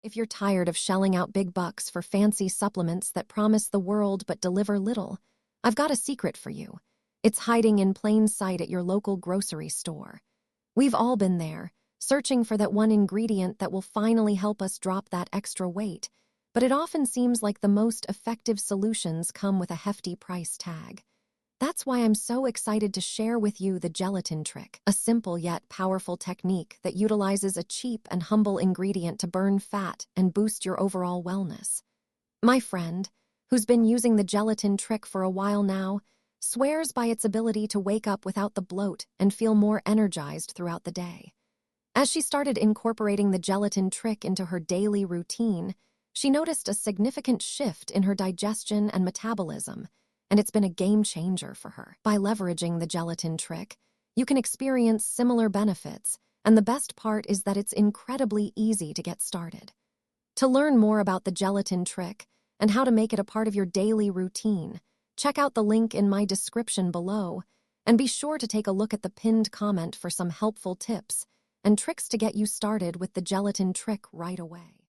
If you're tired of shelling out big bucks for fancy supplements that promise the world but deliver little, I've got a secret for you. It's hiding in plain sight at your local grocery store. We've all been there, searching for that one ingredient that will finally help us drop that extra weight, but it often seems like the most effective solutions come with a hefty price tag. That's why I'm so excited to share with you the gelatin trick, a simple yet powerful technique that utilizes a cheap and humble ingredient to burn fat and boost your overall wellness. My friend, who's been using the gelatin trick for a while now, swears by its ability to wake up without the bloat and feel more energized throughout the day. As she started incorporating the gelatin trick into her daily routine, she noticed a significant shift in her digestion and metabolism, and it's been a game changer for her. By leveraging the gelatin trick, you can experience similar benefits, and the best part is that it's incredibly easy to get started. To learn more about the gelatin trick and how to make it a part of your daily routine, check out the link in my description below, and be sure to take a look at the pinned comment for some helpful tips and tricks to get you started with the gelatin trick right away.